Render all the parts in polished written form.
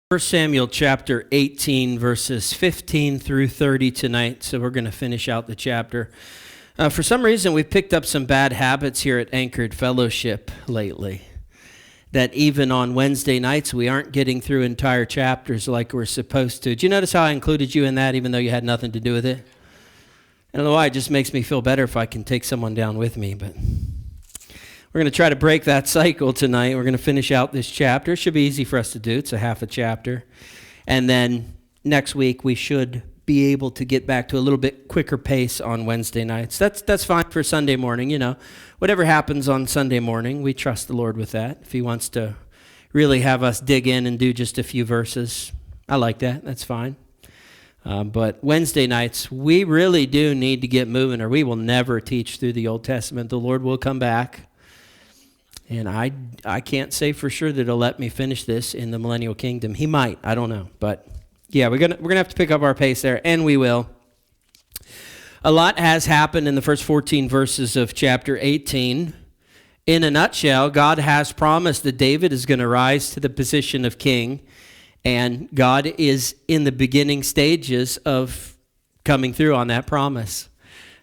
First Samuel chapter 18, verses 15 through 30 tonight, so we're going to finish out the chapter. For some reason, we've picked up some bad habits here at Anchored Fellowship lately, that even on Wednesday nights, we aren't getting through entire chapters like we're supposed to. Did you notice how I included you in that, even though you had nothing to do with it? I don't know why, it just makes me feel better if I can take someone down with me, but we're going to try to break that cycle tonight. We're going to finish out this chapter. It should be easy for us to do. It's a half a chapter. And then next week, we should be able to get back to a little bit quicker pace on Wednesday nights. That's fine for Sunday morning. You know, whatever happens on Sunday morning, we trust the Lord with that. If he wants to really have us dig in and do just a few verses, I like that. That's fine. But Wednesday nights, we really do need to get moving, or we will never teach through the Old Testament. The Lord will come back. And I can't say for sure that he'll let me finish this in the millennial kingdom. He might, I don't know. But yeah, we're gonna have to pick up our pace there, and we will. A lot has happened in the first 14 verses of chapter 18. In a nutshell, God has promised that David is going to rise to the position of king, and God is in the beginning stages of coming through on that promise.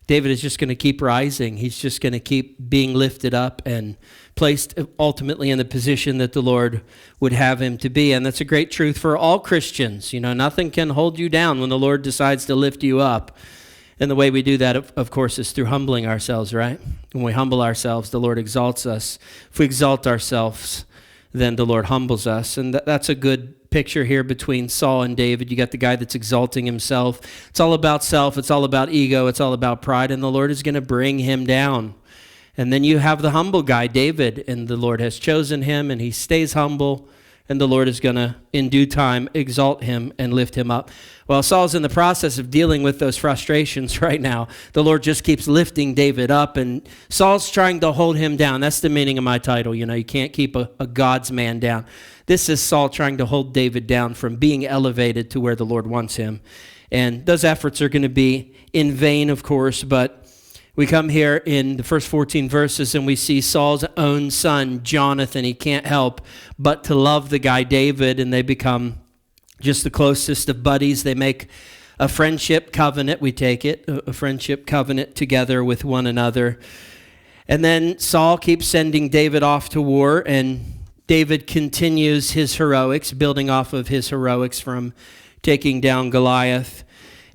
David is just going to keep rising. He's just going to keep being lifted up and placed ultimately in the position that the Lord would have him to be. And that's a great truth for all Christians. You know, nothing can hold you down when the Lord decides to lift you up. And the way we do that, of course, is through humbling ourselves, right? When we humble ourselves, the Lord exalts us. If we exalt ourselves, then the Lord humbles us. And that's a good picture here between Saul and David. You got the guy that's exalting himself. It's all about self. It's all about ego. It's all about pride. And the Lord is going to bring him down. And then you have the humble guy, David, and the Lord has chosen him, and he stays humble, and the Lord is going to, in due time, exalt him and lift him up. Well, Saul's in the process of dealing with those frustrations right now. The Lord just keeps lifting David up, and Saul's trying to hold him down. That's the meaning of my title. You know, you can't keep a God's man down. This is Saul trying to hold David down from being elevated to where the Lord wants him. And those efforts are going to be in vain, of course, but we come here in the first 14 verses and we see Saul's own son, Jonathan. He can't help but to love the guy David, and they become just the closest of buddies. They make a friendship covenant, we take it, a friendship covenant together with one another. And then Saul keeps sending David off to war, and David continues his heroics, building off of his heroics from taking down Goliath.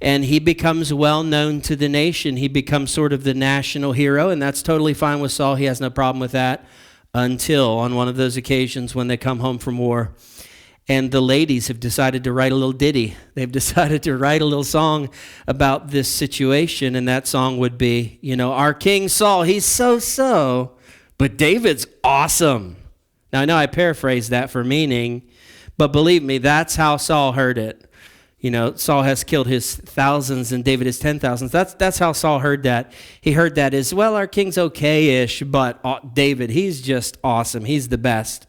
And he becomes well known to the nation. He becomes sort of the national hero, and that's totally fine with Saul. He has no problem with that until on one of those occasions when they come home from war. And the ladies have decided to write a little ditty. They've decided to write a little song about this situation, and that song would be, you know, our King Saul, he's so, but David's awesome. Now, I know I paraphrased that for meaning, but believe me, that's how Saul heard it. You know, Saul has killed his thousands and David his 10,000s. That's how Saul heard that. He heard that as, well, our king's okay-ish, but David, he's just awesome. He's the best.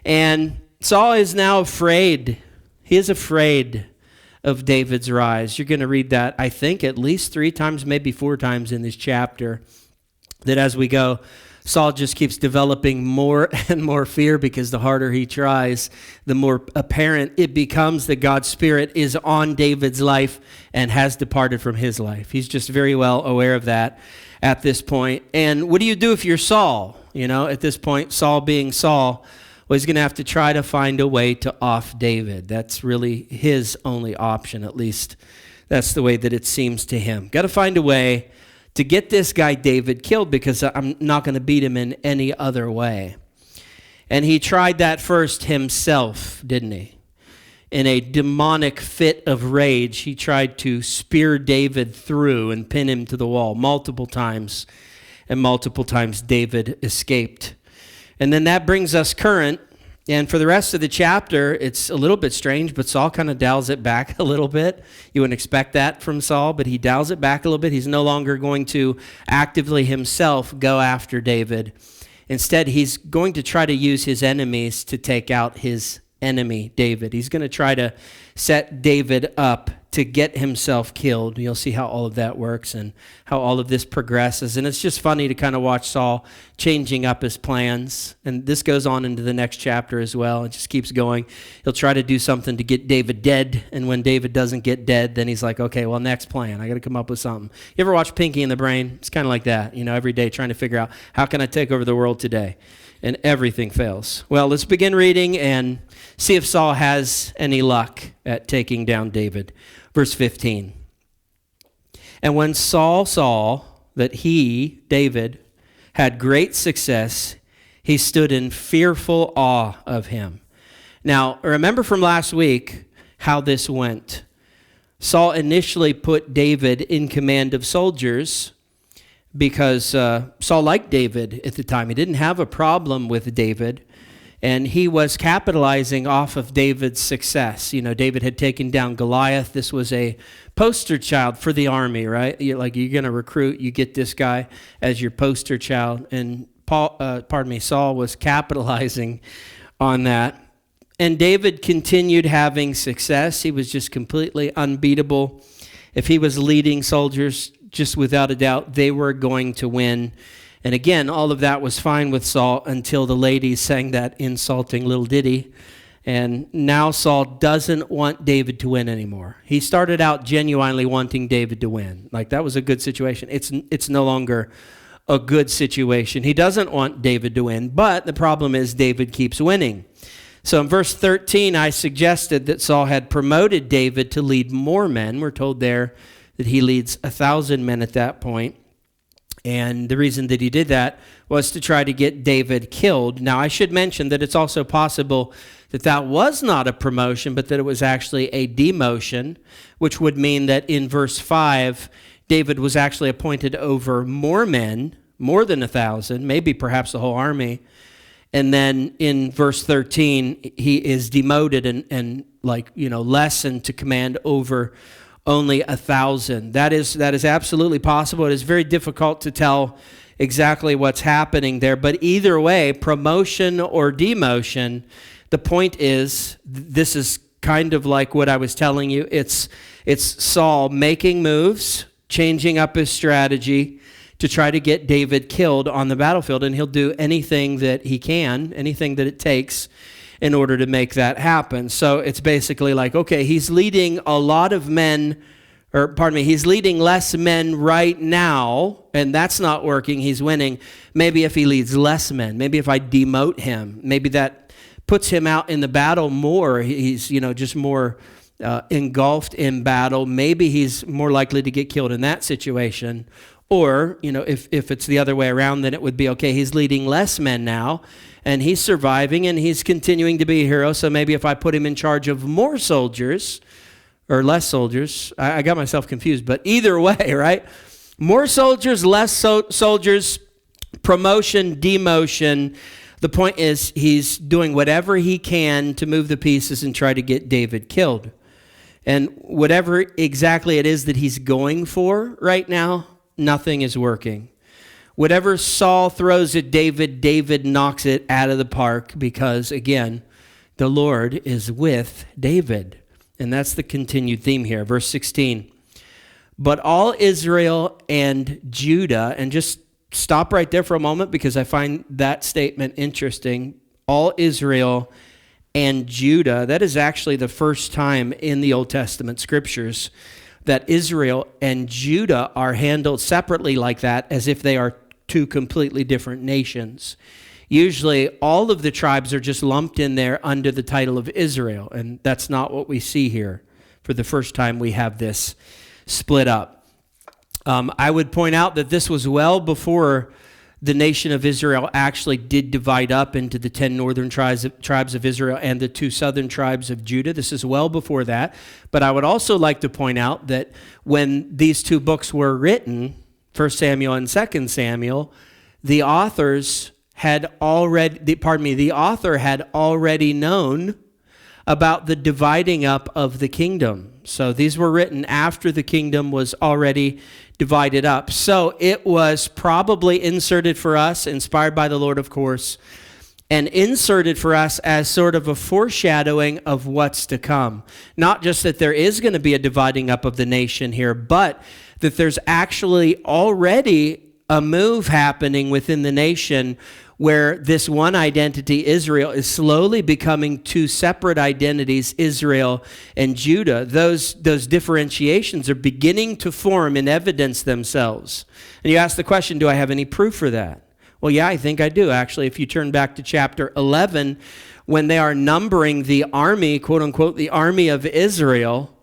And Saul is now afraid. He is afraid of David's rise. You're going to read that, I think, at least 3 times, maybe 4 times in this chapter, that as we go, Saul just keeps developing more and more fear, because the harder he tries, the more apparent it becomes that God's Spirit is on David's life and has departed from his life. He's just very well aware of that at this point. And what do you do if you're Saul? You know, at this point, Saul being Saul, well, he's going to have to try to find a way to off David. That's really his only option, at least. That's the way that it seems to him. Got to find a way to get this guy David killed, because I'm not going to beat him in any other way. And he tried that first himself, didn't he? In a demonic fit of rage, he tried to spear David through and pin him to the wall multiple times, and multiple times David escaped. And then that brings us current. And for the rest of the chapter, it's a little bit strange, but Saul kind of dials it back a little bit. You wouldn't expect that from Saul, but he dials it back a little bit. He's no longer going to actively himself go after David. Instead, he's going to try to use his enemies to take out his enemy, David. He's going to try to set David up to get himself killed. You'll see how all of that works and how all of this progresses. And it's just funny to kind of watch Saul changing up his plans. And this goes on into the next chapter as well. It just keeps going. He'll try to do something to get David dead. And when David doesn't get dead, then he's like, okay, well, next plan. I got to come up with something. You ever watch Pinky and the Brain? It's kind of like that, every day trying to figure out how can I take over the world today? And everything fails. Well, let's begin reading and see if Saul has any luck at taking down David. Verse 15. And when Saul saw that he, David, had great success, he stood in fearful awe of him. Now, remember from last week how this went. Saul initially put David in command of soldiers because Saul liked David at the time. He didn't have a problem with David, and he was capitalizing off of David's success. David had taken down Goliath. This was a poster child for the army, right? You're going to recruit, you get this guy as your poster child, and Saul was capitalizing on that. And David continued having success. He was just completely unbeatable. If he was leading soldiers, just without a doubt, they were going to win. And again, all of that was fine with Saul until the ladies sang that insulting little ditty. And now Saul doesn't want David to win anymore. He started out genuinely wanting David to win. Like, that was a good situation. It's no longer a good situation. He doesn't want David to win, but the problem is David keeps winning. So in verse 13, I suggested that Saul had promoted David to lead more men. We're told there that he leads 1,000 men at that point. And the reason that he did that was to try to get David killed. Now, I should mention that it's also possible that that was not a promotion, but that it was actually a demotion, which would mean that in verse 5, David was actually appointed over more men, more than 1,000, maybe perhaps the whole army. And then in verse 13, he is demoted and lessened to command over only 1,000. That is absolutely possible. It is very difficult to tell exactly what's happening there. But either way, promotion or demotion, the point is, this is kind of like what I was telling you. It's Saul making moves, changing up his strategy to try to get David killed on the battlefield. And he'll do anything that he can, anything that it takes in order to make that happen. So it's basically like, okay, he's leading a lot of men, he's leading less men right now, and that's not working. He's winning. Maybe if he leads less men, maybe if I demote him, maybe that puts him out in the battle more. He's, just more engulfed in battle. Maybe he's more likely to get killed in that situation. Or, if it's the other way around, then it would be, okay, he's leading less men now, and he's surviving, and he's continuing to be a hero. So maybe if I put him in charge of more soldiers, or less soldiers, I got myself confused, but either way, right? More soldiers, less soldiers, promotion, demotion. The point is, he's doing whatever he can to move the pieces and try to get David killed. And whatever exactly it is that he's going for right now, nothing is working. Whatever Saul throws at David, David knocks it out of the park because, again, the Lord is with David. And that's the continued theme here. Verse 16. But all Israel and Judah, and just stop right there for a moment because I find that statement interesting. All Israel and Judah, that is actually the first time in the Old Testament scriptures that Israel and Judah are handled separately like that, as if they are two completely different nations. Usually, all of the tribes are just lumped in there under the title of Israel, and that's not what we see here. For the first time, we have this split up. I would point out that this was well before the nation of Israel actually did divide up into the 10 northern tribes of Israel and the 2 southern tribes of Judah. This is well before that. But I would also like to point out that when these 2 books were written, 1 Samuel and 2 Samuel, the author had already known about the dividing up of the kingdom. So these were written after the kingdom was already divided up. So it was probably inserted for us, inspired by the Lord, of course, and inserted for us as sort of a foreshadowing of what's to come. Not just that there is going to be a dividing up of the nation here, but that there's actually already a move happening within the nation where this one identity, Israel, is slowly becoming two separate identities, Israel and Judah. Those differentiations are beginning to form and evidence themselves. And you ask the question, do I have any proof for that? Well, yeah, I think I do, actually. If you turn back to chapter 11, when they are numbering the army, quote unquote, the army of Israel,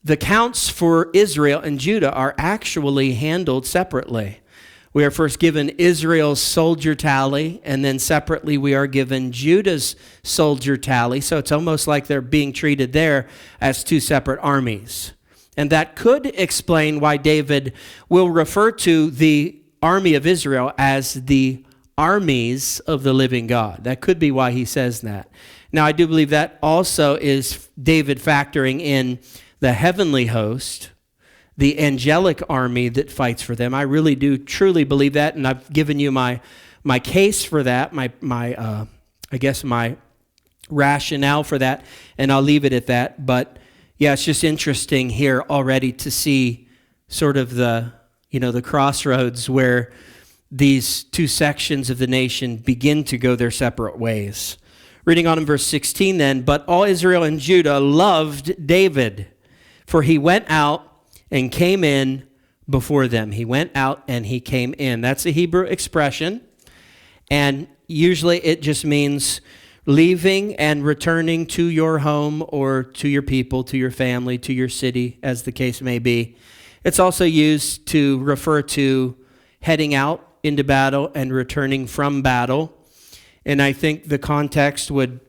the counts for Israel and Judah are actually handled separately. We are first given Israel's soldier tally, and then separately we are given Judah's soldier tally. So it's almost like they're being treated there as two separate armies. And that could explain why David will refer to the army of Israel as the armies of the living God. That could be why he says that. Now, I do believe that also is David factoring in the heavenly host, the angelic army that fights for them. I really do truly believe that, and I've given you my case for that, my rationale for that, and I'll leave it at that. But yeah, it's just interesting here already to see sort of the crossroads where these two sections of the nation begin to go their separate ways. Reading on in verse 16 then, but all Israel and Judah loved David, for he went out and came in before them. He went out and he came in. That's a Hebrew expression. And usually it just means leaving and returning to your home or to your people, to your family, to your city, as the case may be. It's also used to refer to heading out into battle and returning from battle. And I think the context would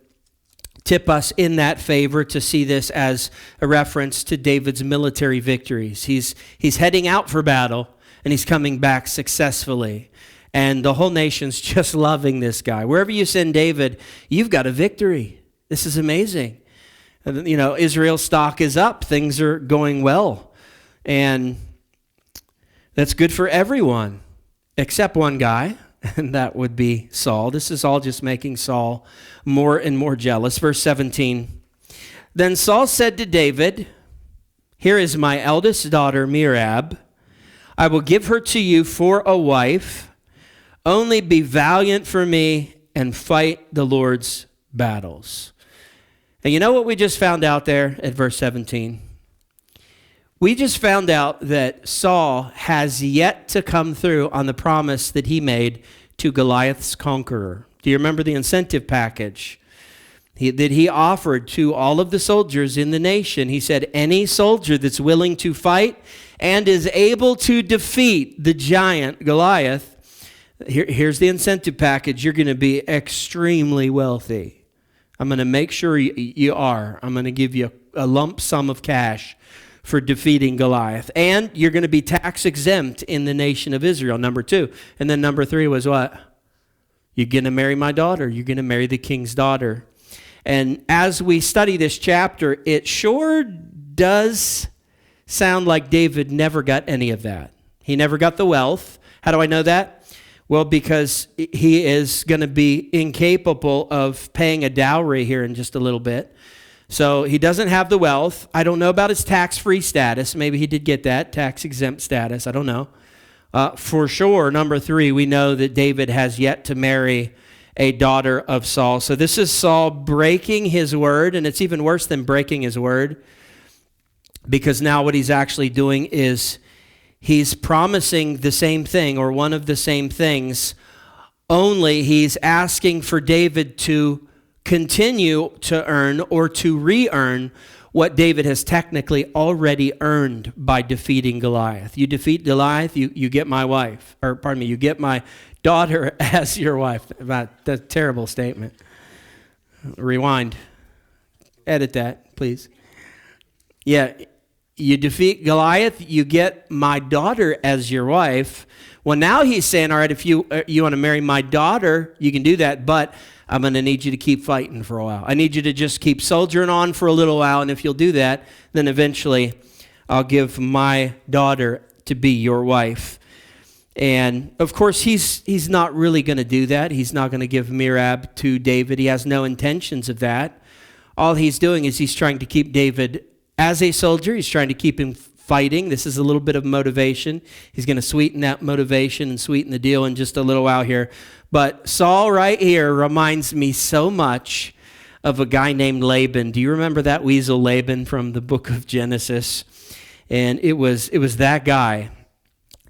tip us in that favor to see this as a reference to David's military victories. He's heading out for battle, and he's coming back successfully. And the whole nation's just loving this guy. Wherever you send David, you've got a victory. This is amazing. Israel's stock is up. Things are going well. And that's good for everyone, except one guy. And that would be Saul. This is all just making Saul more and more jealous. Verse 17. Then Saul said to David, here is my eldest daughter, Merab. I will give her to you for a wife. Only be valiant for me and fight the Lord's battles. And you know what we just found out there at verse 17? We just found out that Saul has yet to come through on the promise that he made to Goliath's conqueror. Do you remember the incentive package that he offered to all of the soldiers in the nation? He said, any soldier that's willing to fight and is able to defeat the giant Goliath, here's the incentive package. You're going to be extremely wealthy. I'm going to make sure you are. I'm going to give you a lump sum of cash for defeating Goliath. And you're going to be tax exempt in the nation of Israel, number 2. And then number 3 was what? You're going to marry my daughter. You're going to marry the king's daughter. And as we study this chapter, it sure does sound like David never got any of that. He never got the wealth. How do I know that? Well, because he is going to be incapable of paying a dowry here in just a little bit. So he doesn't have the wealth. I don't know about his tax-free status. Maybe he did get that, tax-exempt status. I don't know. For sure, number 3, we know that David has yet to marry a daughter of Saul. So this is Saul breaking his word, and it's even worse than breaking his word, because now what he's actually doing is he's promising the same thing, or one of the same things, only he's asking for David to continue to earn or to re-earn what David has technically already earned by defeating Goliath. You defeat Goliath, you get my wife, or pardon me, you get my daughter as your wife. That's a terrible statement. Rewind. Edit that, please. Yeah, you defeat Goliath, you get my daughter as your wife. Well, now he's saying, all right, if you want to marry my daughter, you can do that, but I'm going to need you to keep fighting for a while. I need you to just keep soldiering on for a little while, and if you'll do that, then eventually I'll give my daughter to be your wife. And of course, he's not really going to do that. He's not going to give Merab to David. He has no intentions of that. All he's doing is he's trying to keep David as a soldier. He's trying to keep him fighting. This is a little bit of motivation. He's going to sweeten that motivation and sweeten the deal in just a little while here. But Saul right here reminds me so much of a guy named Laban. Do you remember that weasel Laban from the book of Genesis? And it was that guy,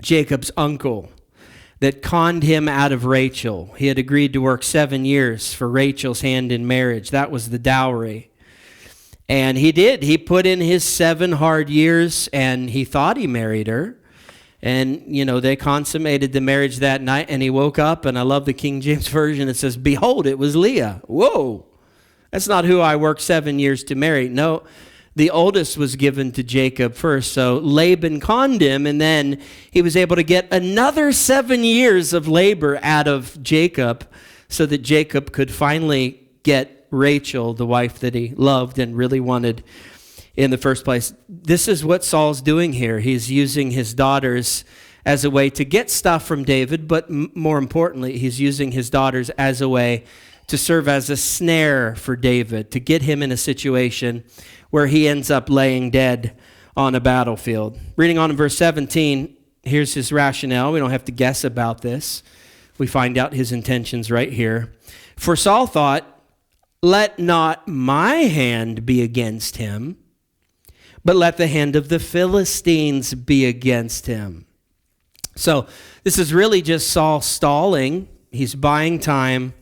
Jacob's uncle, that conned him out of Rachel. He had agreed to work 7 years for Rachel's hand in marriage. That was the dowry. And he did. He put in his 7 hard years, and he thought he married her. And, they consummated the marriage that night, and he woke up, and I love the King James Version. It says, "Behold, it was Leah." Whoa, that's not who I worked 7 years to marry. No, the oldest was given to Jacob first. So Laban conned him, and then he was able to get another 7 years of labor out of Jacob so that Jacob could finally get Rachel, the wife that he loved and really wanted in the first place. This is what Saul's doing here. He's using his daughters as a way to get stuff from David, but more importantly, he's using his daughters as a way to serve as a snare for David, to get him in a situation where he ends up laying dead on a battlefield. Reading on in verse 17, here's his rationale. We don't have to guess about this. We find out his intentions right here. For Saul thought, "Let not my hand be against him, but let the hand of the Philistines be against him." So this is really just Saul stalling. He's buying time,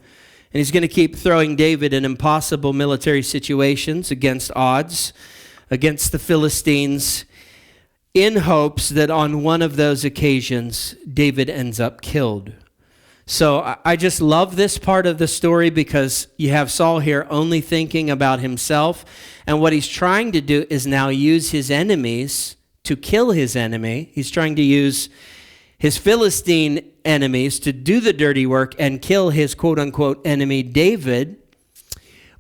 and he's going to keep throwing David in impossible military situations against odds, against the Philistines, in hopes that on one of those occasions, David ends up killed. So I just love this part of the story because you have Saul here only thinking about himself, and what he's trying to do is now use his enemies to kill his enemy. He's trying to use his Philistine enemies to do the dirty work and kill his quote-unquote enemy David.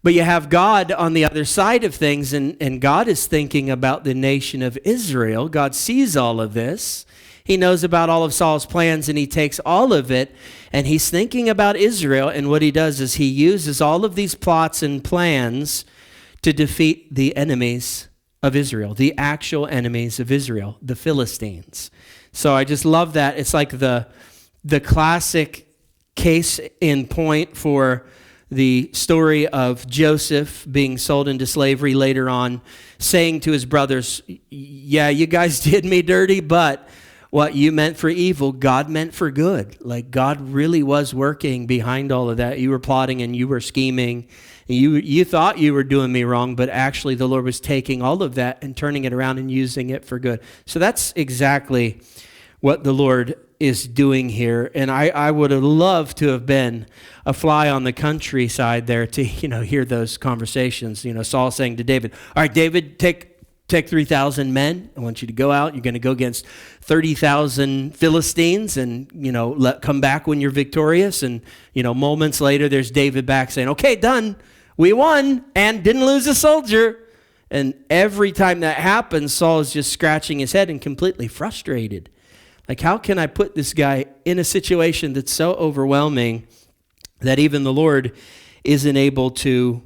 But you have God on the other side of things, and God is thinking about the nation of Israel. God sees all of this. He knows about all of Saul's plans, and he takes all of it, and he's thinking about Israel, and what he does is he uses all of these plots and plans to defeat the enemies of Israel, the actual enemies of Israel, the Philistines. So I just love that. It's like the classic case in point for the story of Joseph being sold into slavery later on, saying to his brothers, "Yeah, you guys did me dirty, but what you meant for evil, God meant for good." Like God really was working behind all of that. You were plotting and you were scheming. And you thought you were doing me wrong, but actually the Lord was taking all of that and turning it around and using it for good. So that's exactly what the Lord is doing here. And I would have loved to have been a fly on the countryside there to, hear those conversations. Saul saying to David, "All right, David, take 3,000 men. I want you to go out. You're going to go against 30,000 Philistines and, come back when you're victorious." And, moments later, there's David back saying, "Okay, done. We won and didn't lose a soldier." And every time that happens, Saul is just scratching his head and completely frustrated. Like, how can I put this guy in a situation that's so overwhelming that even the Lord isn't able to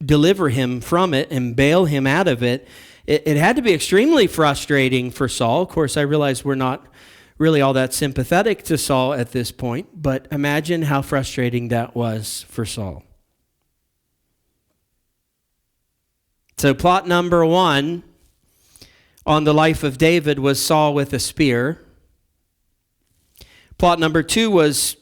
deliver him from it and bail him out of it? It had to be extremely frustrating for Saul. Of course, I realize we're not really all that sympathetic to Saul at this point, but imagine how frustrating that was for Saul. So plot number 1 on the life of David was Saul with a spear. Plot number 2 was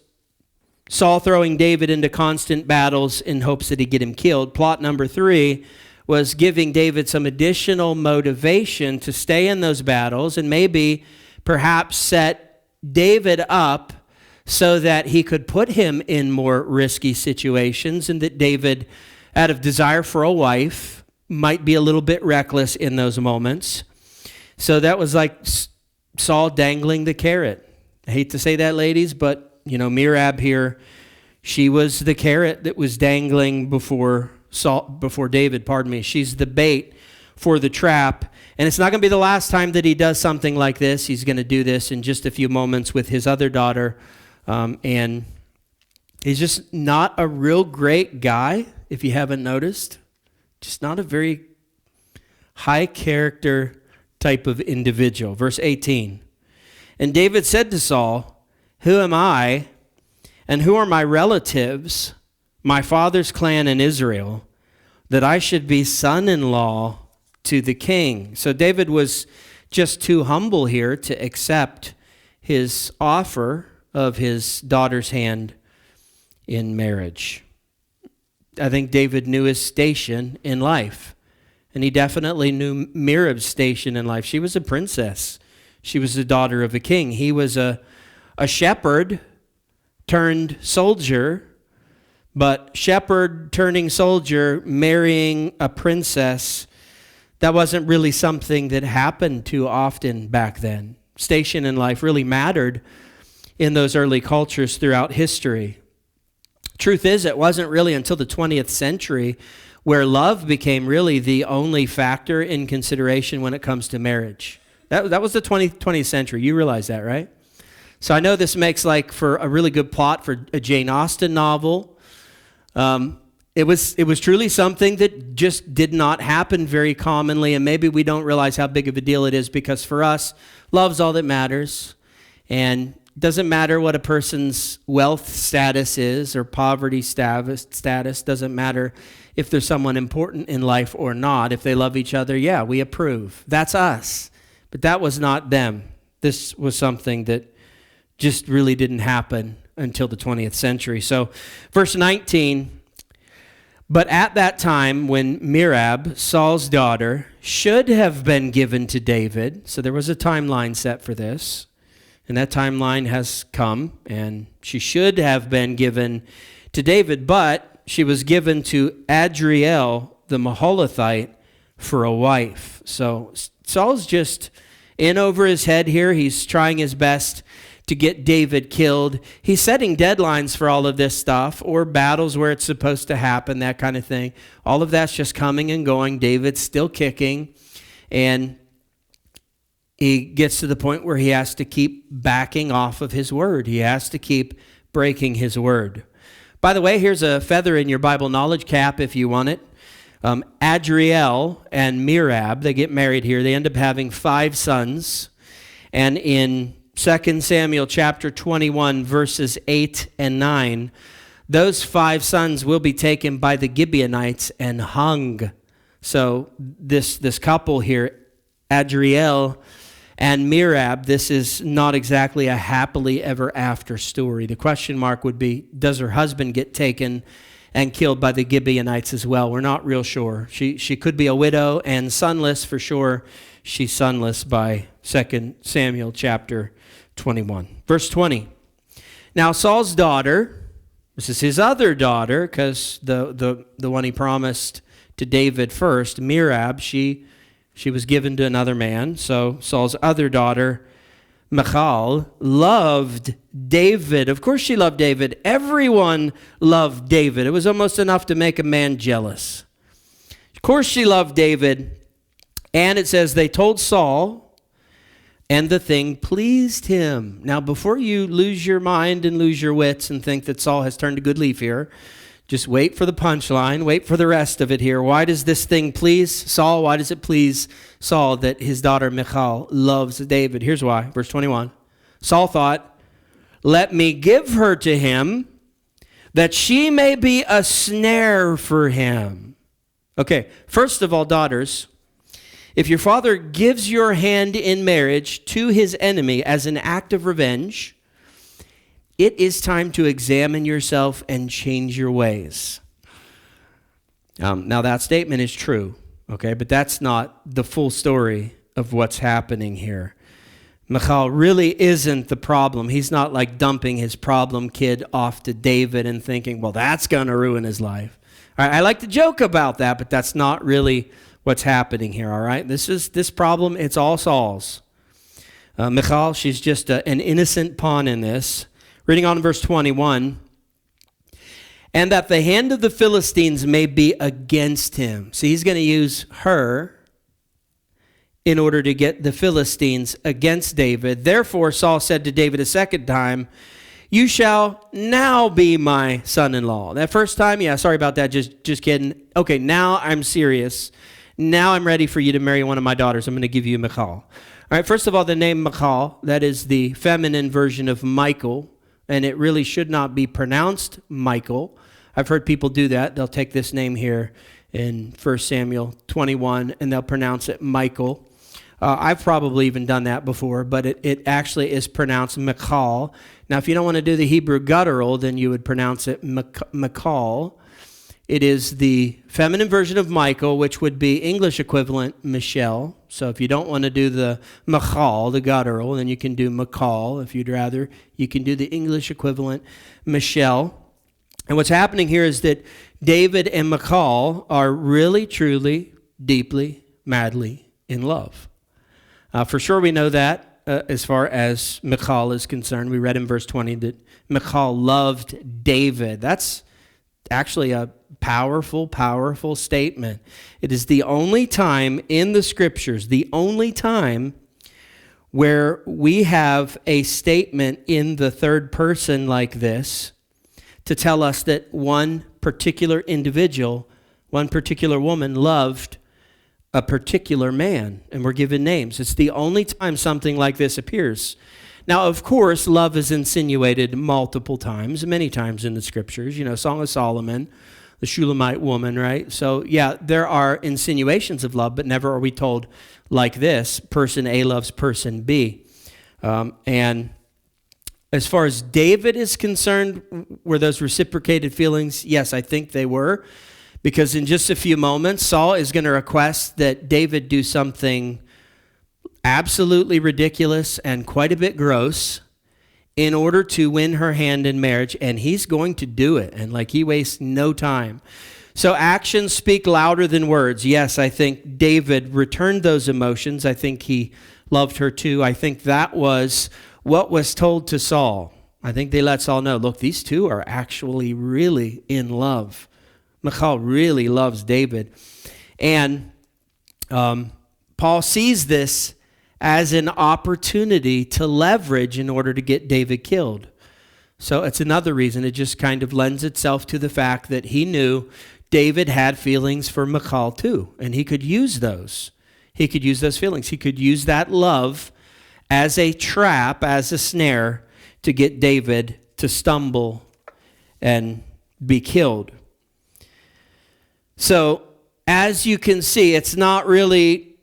Saul throwing David into constant battles in hopes that he'd get him killed. Plot number 3 was giving David some additional motivation to stay in those battles and maybe perhaps set David up so that he could put him in more risky situations, and that David, out of desire for a wife, might be a little bit reckless in those moments. So that was like Saul dangling the carrot. I hate to say that, ladies, but Merab here, she was the carrot that was dangling before David. She's the bait for the trap. And it's not going to be the last time that he does something like this. He's going to do this in just a few moments with his other daughter. And he's just not a real great guy, if you haven't noticed. Just not a very high character type of individual. Verse 18. And David said to Saul, "Who am I, and who are my relatives, my father's clan in Israel, that I should be son-in-law to the king?" So David was just too humble here to accept his offer of his daughter's hand in marriage. I think David knew his station in life, and he definitely knew Merab's station in life. She was a princess. She was the daughter of a king. He was a shepherd turned soldier, but shepherd turning soldier marrying a princess, that wasn't really something that happened too often back then. Station in life really mattered in those early cultures throughout history. Truth is, it wasn't really until the 20th century where love became really the only factor in consideration when it comes to marriage. That was the 20th century. You realize that, right? So I know this makes like for a really good plot for a Jane Austen novel. It was truly something that just did not happen very commonly, and maybe we don't realize how big of a deal it is because for us, love's all that matters. And it doesn't matter what a person's wealth status is or poverty status. Doesn't matter if there's someone important in life or not. If they love each other, yeah, we approve. That's us. But that was not them. This was something that just really didn't happen until the 20th century. So verse 19, but at that time when Merab, Saul's daughter, should have been given to David, so there was a timeline set for this, and that timeline has come, and she should have been given to David, but she was given to Adriel, the Maholathite, for a wife. So Saul's just in over his head here. He's trying his best to get David killed. He's setting deadlines for all of this stuff, or battles where it's supposed to happen, that kind of thing. All of that's just coming and going. David's still kicking, and he gets to the point where he has to keep backing off of his word. He has to keep breaking his word. By the way, here's a feather in your Bible knowledge cap if you want it. Adriel and Merab, they get married here. They end up having 5 sons. And in 2 Samuel chapter 21, verses 8 and 9, those 5 sons will be taken by the Gibeonites and hung. So this couple here, Adriel and Merab, this is not exactly a happily ever after story. The question mark would be, does her husband get taken and killed by the Gibeonites as well? We're not real sure. She could be a widow and sonless for sure. She's sonless by 2 Samuel chapter 21. Verse 20. Now Saul's daughter, this is his other daughter, because the one he promised to David first, Merab, she was given to another man. So Saul's other daughter, Michal, loved David. Of course she loved David. Everyone loved David. It was almost enough to make a man jealous. Of course she loved David. And it says they told Saul, and the thing pleased him. Now, before you lose your mind and lose your wits and think that Saul has turned a good leaf here, just wait for the punchline. Wait for the rest of it here. Why does this thing please Saul? Why does it please Saul that his daughter Michal loves David? Here's why. Verse 21. Saul thought, let me give her to him that she may be a snare for him. Okay, first of all, daughters, if your father gives your hand in marriage to his enemy as an act of revenge, it is time to examine yourself and change your ways. Now that statement is true, okay, but that's not the full story of what's happening here. Michal really isn't the problem. He's not like dumping his problem kid off to David and thinking, well, that's going to ruin his life. All right, I like to joke about that, but that's not really what's happening here, all right? This problem, it's all Saul's. Michal, she's just an innocent pawn in this. Reading on in verse 21, and that the hand of the Philistines may be against him. So he's going to use her in order to get the Philistines against David. Therefore, Saul said to David a second time, you shall now be my son-in-law. That first time, yeah, sorry about that, just kidding. Okay, now I'm serious. Now I'm ready for you to marry one of my daughters. I'm going to give you Michal. All right, first of all, the name Michal, that is the feminine version of Michael, and it really should not be pronounced Michael. I've heard people do that. They'll take this name here in 1 Samuel 21, and they'll pronounce it Michael. I've probably even done that before, but it actually is pronounced Michal. Now, if you don't want to do the Hebrew guttural, then you would pronounce it Michal. It is the feminine version of Michael, which would be English equivalent Michelle. So if you don't want to do the Michal, the guttural, then you can do Michal. If you'd rather, you can do the English equivalent Michelle. And what's happening here is that David and Michal are really, truly, deeply, madly in love. For sure we know that as far as Michal is concerned. We read in verse 20 that Michal loved David. That's actually a powerful, powerful statement. It is the only time in the scriptures, the only time where we have a statement in the third person like this to tell us that one particular individual, one particular woman loved a particular man, and we're given names. It's the only time something like this appears. Now, of course, love is insinuated multiple times, many times in the scriptures. You know, Song of Solomon, the Shulamite woman, right? So, yeah, there are insinuations of love, but never are we told like this, person A loves person B. And as far as David is concerned, were those reciprocated feelings? Yes, I think they were. Because in just a few moments, Saul is going to request that David do something absolutely ridiculous and quite a bit gross in order to win her hand in marriage, and he's going to do it, and he wastes no time. So actions speak louder than words. Yes, I think David returned those emotions. I think he loved her too. I think that was what was told to Saul. I think they let Saul know, look, these two are actually really in love. Michal really loves David. And Paul sees this as an opportunity to leverage in order to get David killed. So it's another reason. It just kind of lends itself to the fact that he knew David had feelings for Michal too, and he could use those. He could use those feelings. He could use that love as a trap, as a snare, to get David to stumble and be killed. So, as you can see, it's not really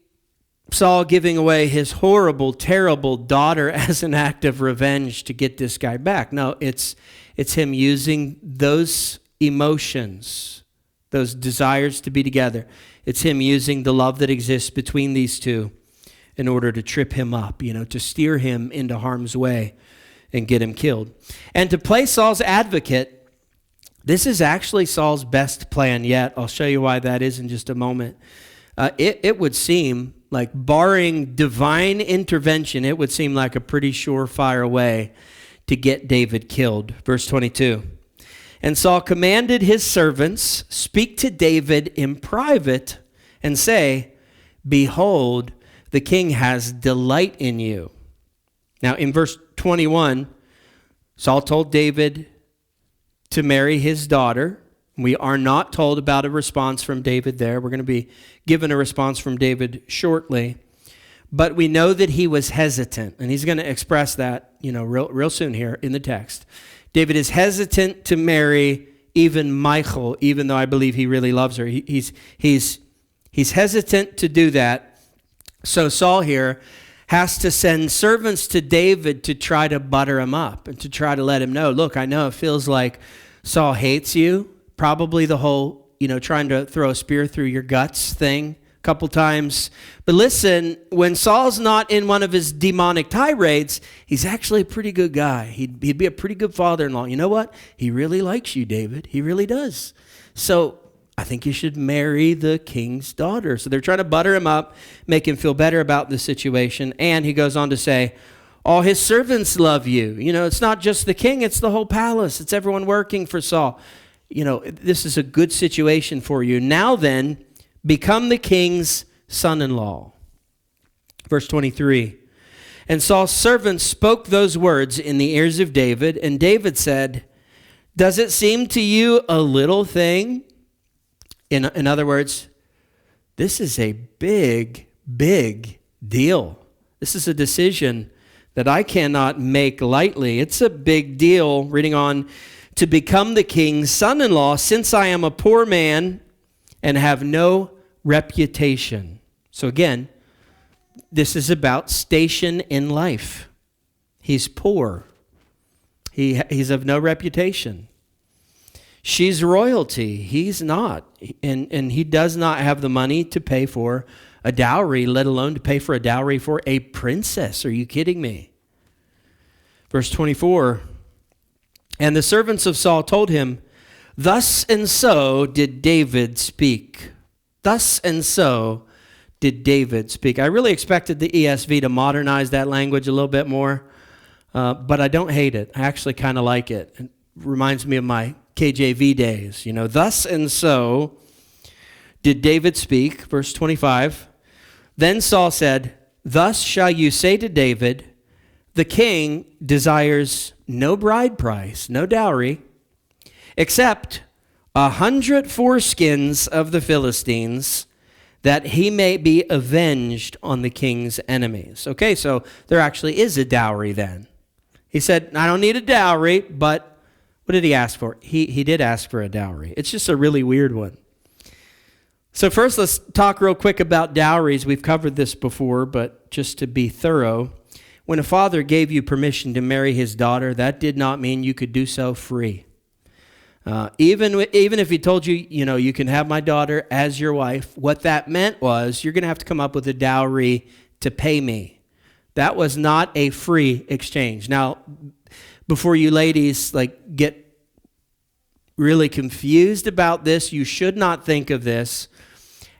Saul giving away his horrible, terrible daughter as an act of revenge to get this guy back. No, it's him using those emotions, those desires to be together. It's him using the love that exists between these two in order to trip him up, to steer him into harm's way and get him killed. And to play Saul's advocate, this is actually Saul's best plan yet. I'll show you why that is in just a moment. It would seem like, barring divine intervention, it would seem like a pretty surefire way to get David killed. Verse 22. And Saul commanded his servants, speak to David in private and say, behold, the king has delight in you. Now, in verse 21, Saul told David to marry his daughter. We are not told about a response from David there. We're going to be given a response from David shortly. But we know that he was hesitant, and he's going to express that, real soon here in the text. David is hesitant to marry even Michal, even though I believe he really loves her. He's hesitant to do that. So Saul here has to send servants to David to try to butter him up and to try to let him know, look, I know it feels like Saul hates you, probably the whole, trying to throw a spear through your guts thing a couple times. But listen, when Saul's not in one of his demonic tirades, he's actually a pretty good guy. He'd be a pretty good father-in-law. You know what? He really likes you, David. He really does. So I think you should marry the king's daughter. So they're trying to butter him up, make him feel better about the situation. And he goes on to say, all his servants love you. It's not just the king, it's the whole palace. It's everyone working for Saul. This is a good situation for you. Now then, become the king's son-in-law. Verse 23. And Saul's servants spoke those words in the ears of David, and David said, does it seem to you a little thing? In other words, this is a big, big deal. This is a decision that I cannot make lightly. It's a big deal, reading on, to become the king's son-in-law, since I am a poor man and have no reputation. So again, this is about station in life. He's poor. He's of no reputation. She's royalty. He's not. And he does not have the money to pay for a dowry, let alone to pay for a dowry for a princess. Are you kidding me? Verse 24, and the servants of Saul told him, thus and so did David speak. Thus and so did David speak. I really expected the ESV to modernize that language a little bit more, but I don't hate it. I actually kind of like it. It reminds me of my KJV days. Thus and so did David speak. Verse 25, then Saul said, thus shall you say to David, the king desires no bride price, no dowry, except 100 foreskins of the Philistines, that he may be avenged on the king's enemies. Okay, so there actually is a dowry then. He said, I don't need a dowry, but what did he ask for? He did ask for a dowry. It's just a really weird one. So first, let's talk real quick about dowries. We've covered this before, but just to be thorough, when a father gave you permission to marry his daughter, that did not mean you could do so free. Even if he told you, you can have my daughter as your wife, what that meant was you're going to have to come up with a dowry to pay me. That was not a free exchange. Now, before you ladies get really confused about this, you should not think of this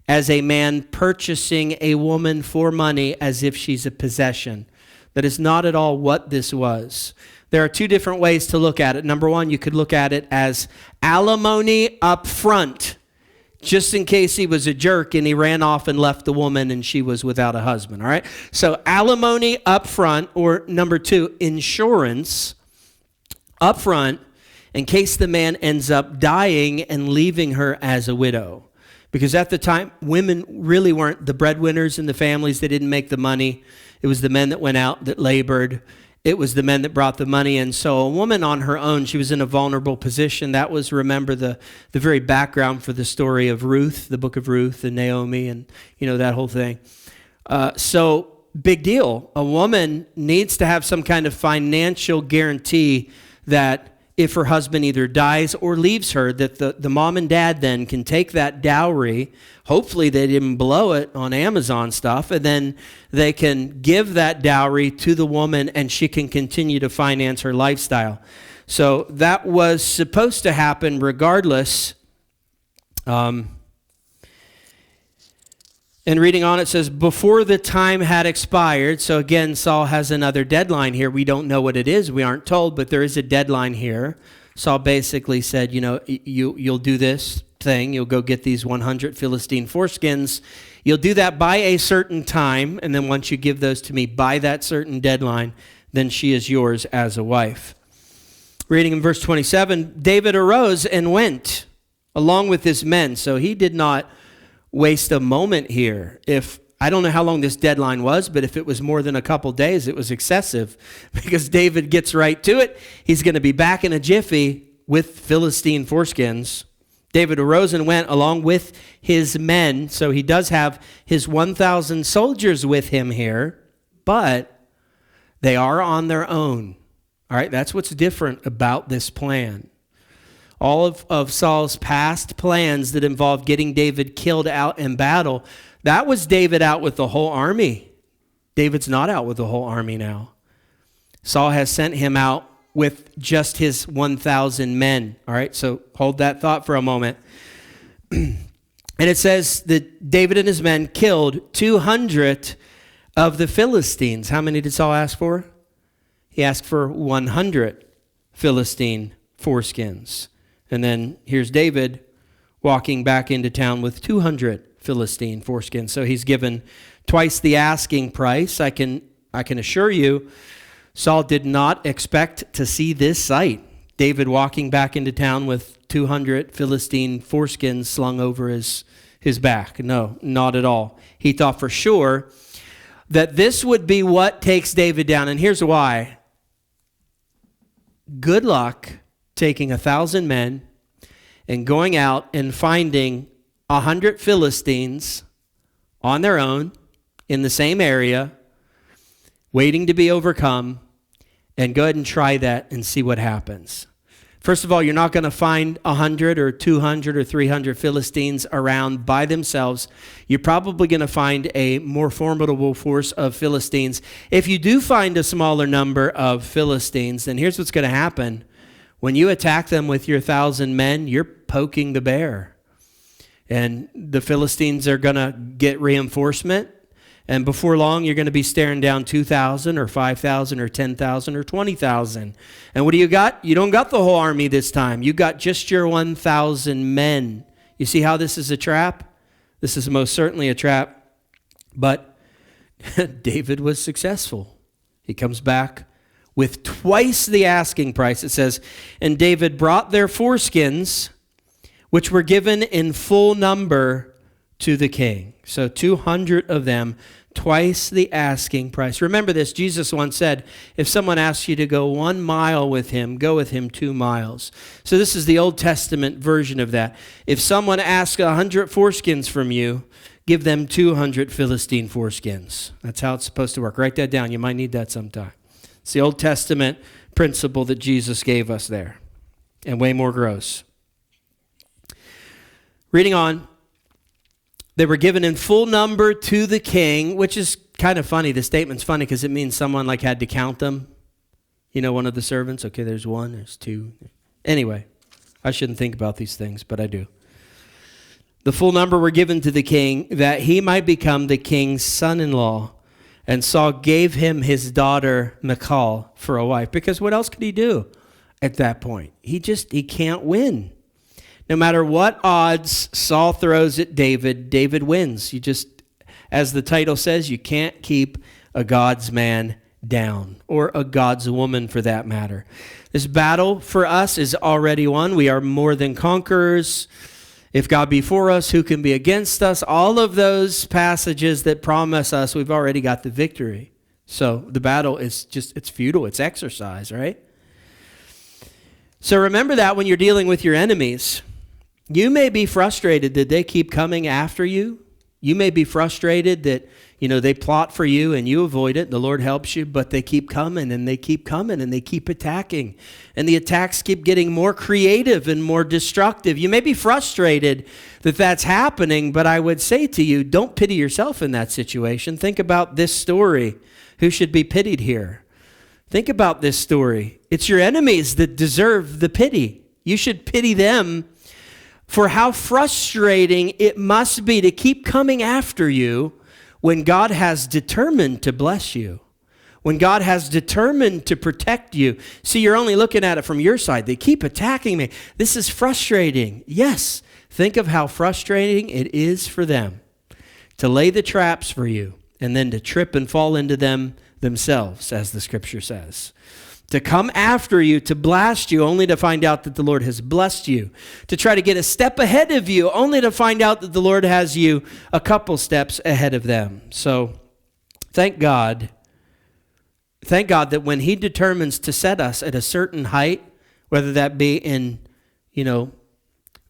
as a man purchasing a woman for money as if she's a possession. That is not at all what this was. There are two different ways to look at it. Number one, you could look at it as alimony up front, just in case he was a jerk and he ran off and left the woman and she was without a husband, all right? So alimony up front, or number two, insurance up front in case the man ends up dying and leaving her as a widow. Because at the time, women really weren't the breadwinners in the families. They didn't make the money. It was the men that went out that labored. It was the men that brought the money in. So a woman on her own, she was in a vulnerable position. That was, remember, the very background for the story of Ruth, the book of Ruth and Naomi and, that whole thing. So big deal. A woman needs to have some kind of financial guarantee that if her husband either dies or leaves her, that the mom and dad then can take that dowry. Hopefully they didn't blow it on Amazon stuff, and then they can give that dowry to the woman and she can continue to finance her lifestyle. So that was supposed to happen regardless. And reading on, it says, before the time had expired. So again, Saul has another deadline here. We don't know what it is. We aren't told, but there is a deadline here. Saul basically said, you'll do this thing. You'll go get these 100 Philistine foreskins. You'll do that by a certain time. And then once you give those to me by that certain deadline, then she is yours as a wife. Reading in verse 27, David arose and went along with his men. So he did not waste a moment here. I don't know how long this deadline was, but if it was more than a couple days, it was excessive because David gets right to it. He's going to be back in a jiffy with Philistine foreskins. David arose and went along with his men. So he does have his 1,000 soldiers with him here, but they are on their own. All right, that's what's different about this plan. All of Saul's past plans that involved getting David killed out in battle, that was David out with the whole army. David's not out with the whole army now. Saul has sent him out with just his 1,000 men. All right, so hold that thought for a moment. And it says that David and his men killed 200 of the Philistines. How many did Saul ask for? He asked for 100 Philistine foreskins. And then here's David walking back into town with 200 Philistine foreskins. So he's given twice the asking price. I can assure you, Saul did not expect to see this sight. David walking back into town with 200 Philistine foreskins slung over his back. No, not at all. He thought for sure that this would be what takes David down. And here's why. Good luck taking 1,000 men and going out and finding 100 Philistines on their own in the same area, waiting to be overcome, and go ahead and try that and see what happens. First of all, you're not going to find 100 or 200 or 300 Philistines around by themselves. You're probably going to find a more formidable force of Philistines. If you do find a smaller number of Philistines, then here's what's going to happen. When you attack them with your 1,000 men, you're poking the bear. And the Philistines are going to get reinforcement. And before long, you're going to be staring down 2,000 or 5,000 or 10,000 or 20,000. And what do you got? You don't got the whole army this time. You got just your 1,000 men. You see how this is a trap? This is most certainly a trap. But David was successful. He comes back with twice the asking price. It says, and David brought their foreskins, which were given in full number to the king. So 200 of them, twice the asking price. Remember this, Jesus once said, if someone asks you to go 1 mile with him, go with him 2 miles. So this is the Old Testament version of that. If someone asks 100 foreskins from you, give them 200 Philistine foreskins. That's how it's supposed to work. Write that down. You might need that sometime. It's the Old Testament principle that Jesus gave us there, and way more gross. Reading on. They were given in full number to the king, which is kind of funny. The statement's funny because it means someone like had to count them. You know, one of the servants. Okay, there's 1, there's 2. Anyway, I shouldn't think about these things, but I do. The full number were given to the king that he might become the king's son-in-law. And Saul gave him his daughter Michal for a wife. Because what else could he do at that point? He can't win. No matter what odds Saul throws at David, David wins. As the title says, you can't keep a God's man down, or a God's woman for that matter. This battle for us is already won. We are more than conquerors. If God be for us, who can be against us? All of those passages that promise us, we've already got the victory. So the battle is it's futile. It's exercise, right? So remember that when you're dealing with your enemies. You may be frustrated that they keep coming after you. You may be frustrated that, they plot for you and you avoid it. The Lord helps you, but they keep coming and they keep coming and they keep attacking. And the attacks keep getting more creative and more destructive. You may be frustrated that that's happening, but I would say to you, don't pity yourself in that situation. Think about this story. Who should be pitied here? Think about this story. It's your enemies that deserve the pity. You should pity them for how frustrating it must be to keep coming after you when God has determined to bless you, when God has determined to protect you. See, you're only looking at it from your side. They keep attacking me. This is frustrating. Yes, think of how frustrating it is for them to lay the traps for you and then to trip and fall into them themselves, as the scripture says. To come after you, to blast you, only to find out that the Lord has blessed you. To try to get a step ahead of you, only to find out that the Lord has you a couple steps ahead of them. So, thank God that when he determines to set us at a certain height, whether that be in,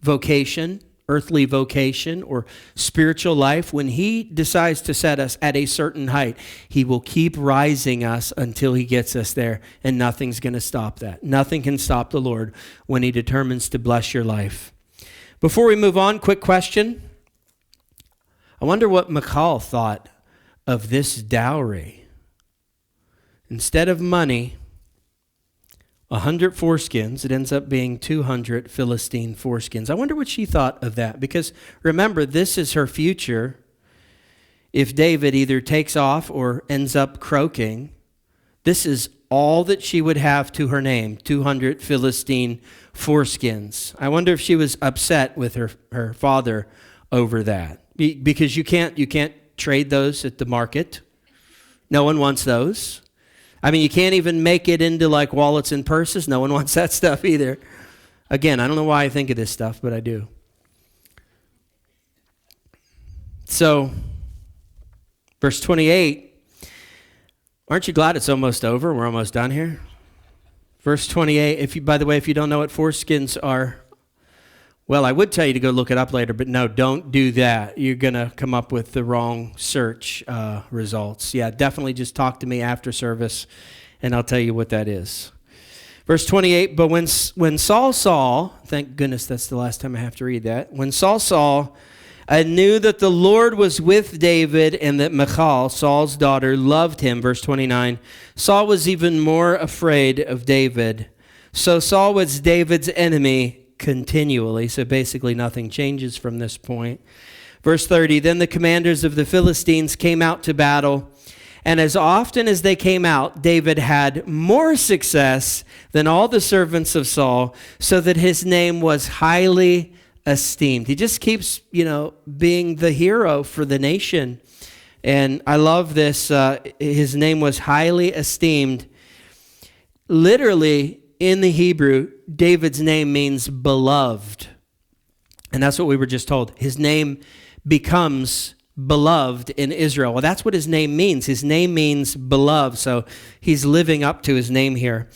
vocation, earthly vocation, or spiritual life, when he decides to set us at a certain height, he will keep rising us until he gets us there, and nothing's going to stop that. Nothing can stop the Lord when he determines to bless your life. Before we move on, quick question. I wonder what Michal thought of this dowry. Instead of money, 100 foreskins, it ends up being 200 Philistine foreskins. I wonder what she thought of that, because remember, this is her future. If David either takes off or ends up croaking, this is all that she would have to her name, 200 Philistine foreskins. I wonder if she was upset with her father over that, because you can't trade those at the market. No one wants those. I mean, you can't even make it into like wallets and purses. No one wants that stuff either. Again, I don't know why I think of this stuff, but I do. So, verse 28, aren't you glad it's almost over? We're almost done here. Verse 28, by the way, if you don't know what foreskins are, well, I would tell you to go look it up later, but no, don't do that. You're going to come up with the wrong search results. Yeah, definitely just talk to me after service, and I'll tell you what that is. Verse 28, but when Saul saw, thank goodness that's the last time I have to read that. When Saul saw and knew that the Lord was with David and that Michal, Saul's daughter, loved him, verse 29, Saul was even more afraid of David. So Saul was David's enemy continually. So basically nothing changes from this point. Verse 30, then the commanders of the Philistines came out to battle, and as often as they came out, David had more success than all the servants of Saul, so that his name was highly esteemed. He just keeps, being the hero for the nation. And I love this. His name was highly esteemed. Literally, in the Hebrew, David's name means beloved. And that's what we were just told. His name becomes beloved in Israel. Well, that's what his name means. His name means beloved. So he's living up to his name here.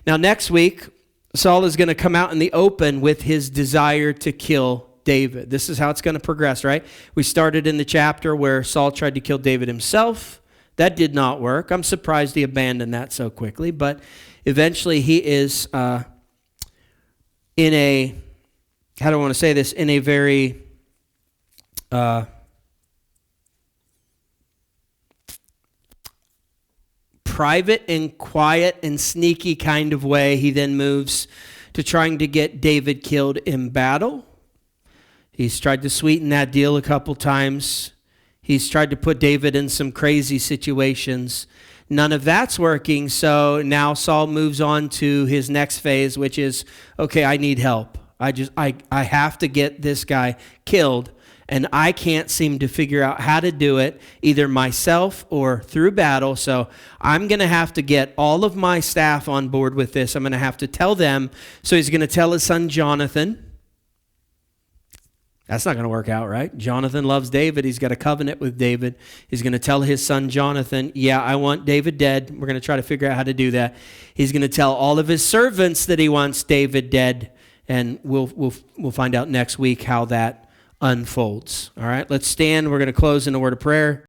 Now, next week, Saul is going to come out in the open with his desire to kill David. This is how it's going to progress, right? We started in the chapter where Saul tried to kill David himself. That did not work. I'm surprised he abandoned that so quickly, but eventually he is in a, how do I want to say this, in a very private and quiet and sneaky kind of way. He then moves to trying to get David killed in battle. He's tried to sweeten that deal a couple times. He's tried to put David in some crazy situations. None of that's working, so now Saul moves on to his next phase, which is, okay, I need help. I have to get this guy killed, and I can't seem to figure out how to do it, either myself or through battle, so I'm going to have to get all of my staff on board with this. I'm going to have to tell them. So he's going to tell his son Jonathan. That's not going to work out, right? Jonathan loves David. He's got a covenant with David. He's going to tell his son Jonathan, yeah, I want David dead. We're going to try to figure out how to do that. He's going to tell all of his servants that he wants David dead, and we'll find out next week how that unfolds. All right, let's stand. We're going to close in a word of prayer.